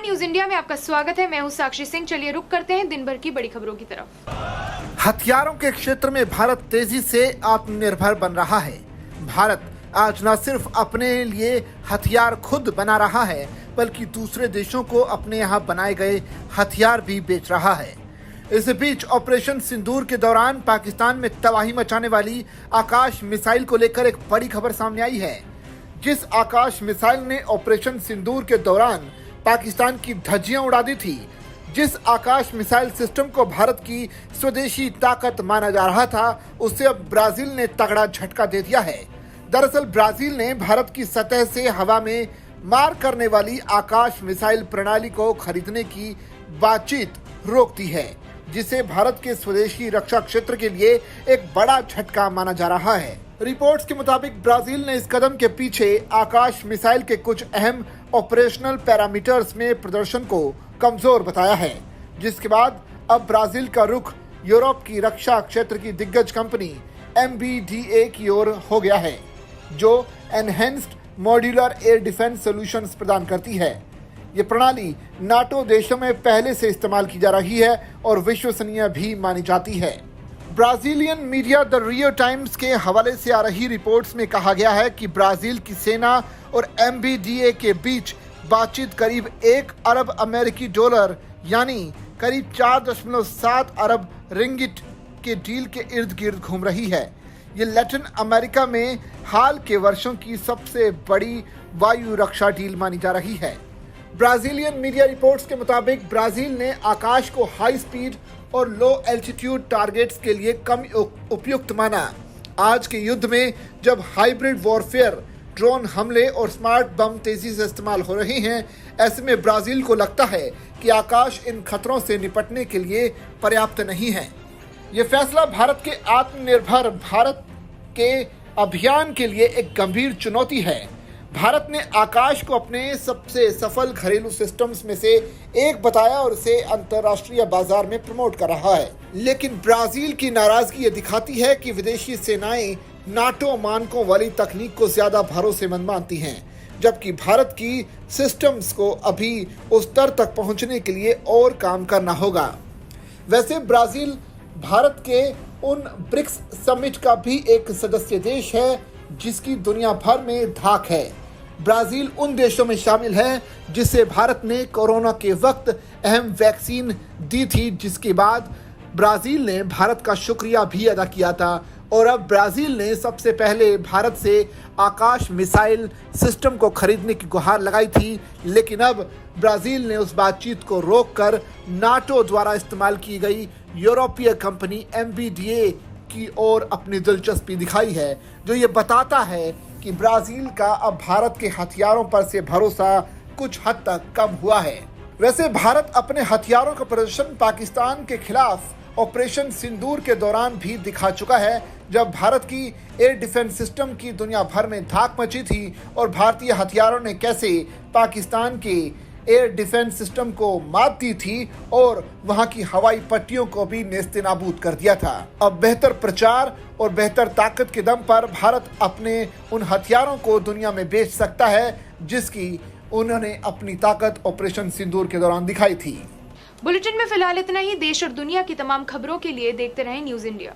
News India में आपका स्वागत है। मैं हूं साक्षी सिंह। चलिए रुक करते हैं दिन भर की बड़ी खबरों की तरफ। हथियारों के क्षेत्र में भारत तेजी से आत्मनिर्भर बन रहा है। भारत आज न सिर्फ अपने लिए हथियार खुद बना रहा है, बल्कि दूसरे देशों को अपने यहाँ बनाए गए हथियार भी बेच रहा है। इस बीच ऑपरेशन सिंदूर के दौरान पाकिस्तान में तबाही मचाने वाली आकाश मिसाइल को लेकर एक बड़ी खबर सामने आई है। जिस आकाश मिसाइल ने ऑपरेशन सिंदूर के दौरान पाकिस्तान की धज्जियां उड़ा दी थी, जिस आकाश मिसाइल सिस्टम को भारत की स्वदेशी ताकत माना जा रहा था, उससे अब ब्राजील ने तगड़ा झटका दे दिया है। दरअसल ब्राजील ने भारत की सतह से हवा में मार करने वाली आकाश मिसाइल प्रणाली को खरीदने की बातचीत रोक दी है, जिसे भारत के स्वदेशी रक्षा क्षेत्र के लिए एक बड़ा झटका माना जा रहा है। रिपोर्ट्स के मुताबिक ब्राजील ने इस कदम के पीछे आकाश मिसाइल के कुछ अहम ऑपरेशनल पैरामीटर्स में प्रदर्शन को कमजोर बताया है, जिसके बाद अब ब्राजील का रुख यूरोप की रक्षा क्षेत्र की दिग्गज कंपनी MBDA की ओर हो गया है, जो enhanced modular air defence solutions प्रदान करती है। ये प्रणाली नाटो देशों में पहले से इस्तेमाल की जा रही है और विश्वसनीय भी मानी जाती है। Brazilian media the Rio times के हवाले से आ रही रिपोर्ट्स में कहा गया है कि ब्राजील की सेना और MBDA के बीच बातचीत करीब 1 अरब अमेरिकी डॉलर यानी करीब 4.7 अरब रिंगिट के डील के इर्द गिर्द घूम रही है। ये लैटिन अमेरिका में हाल के वर्षों की सबसे बड़ी वायु रक्षा डील मानी जा रही है। ब्राजीलियन मीडिया रिपोर्ट्स के मुताबिक ब्राजील ने आकाश को हाई स्पीड और लो एल्टीट्यूड टारगेट्स के लिए कम उपयुक्त माना। आज के युद्ध में जब हाइब्रिड वॉरफेयर, ड्रोन हमले और स्मार्ट बम तेजी से इस्तेमाल हो रहे हैं, ऐसे में ब्राजील को लगता है कि आकाश इन खतरों से निपटने के लिए पर्याप्त नहीं है। ये फैसला भारत के आत्मनिर्भर भारत के अभियान के लिए एक गंभीर चुनौती है। भारत ने आकाश को अपने सबसे सफल घरेलू सिस्टम्स में से एक बताया और इसे अंतर्राष्ट्रीय बाजार में प्रमोट कर रहा है। लेकिन ब्राजील की नाराजगी ये दिखाती है कि विदेशी सेनाएं नाटो मानकों वाली तकनीक को ज्यादा भरोसेमंद मानती हैं, जबकि भारत की सिस्टम्स को अभी उस स्तर तक पहुंचने के लिए और काम करना होगा। वैसे ब्राजील भारत के उन ब्रिक्स समिट का भी एक सदस्य देश है जिसकी दुनिया भर में धाक है। ब्राजील उन देशों में शामिल है जिसे भारत ने कोरोना के वक्त अहम वैक्सीन दी थी, जिसके बाद ब्राजील ने भारत का शुक्रिया भी अदा किया था और अब ब्राजील ने सबसे पहले भारत से आकाश मिसाइल सिस्टम को खरीदने की गुहार लगाई थी। लेकिन अब ब्राजील ने उस बातचीत को रोककर नाटो द्वारा इस्तेमाल की गई यूरोपीय कंपनी MBDA की ओर अपनी दिलचस्पी दिखाई है, जो ये बताता है कि ब्राजील का अब भारत के हथियारों पर से भरोसा कुछ हद तक कम हुआ है। वैसे भारत अपने हथियारों का प्रदर्शन पाकिस्तान के खिलाफ ऑपरेशन सिंदूर के दौरान भी दिखा चुका है, जब भारत की एयर डिफेंस सिस्टम की दुनिया भर में धाक मची थी और भारतीय हथियारों ने कैसे पाकिस्तान के एयर डिफेंस सिस्टम को मात दी थी और वहां की हवाई पट्टियों को भी नेस्तनाबूद कर दिया था। अब बेहतर प्रचार और बेहतर ताकत के दम पर भारत अपने उन हथियारों को दुनिया में बेच सकता है, जिसकी उन्होंने अपनी ताकत ऑपरेशन सिंदूर के दौरान दिखाई थी। बुलेटिन में फिलहाल इतना ही। देश और दुनिया की तमाम खबरों के लिए देखते रहें न्यूज इंडिया।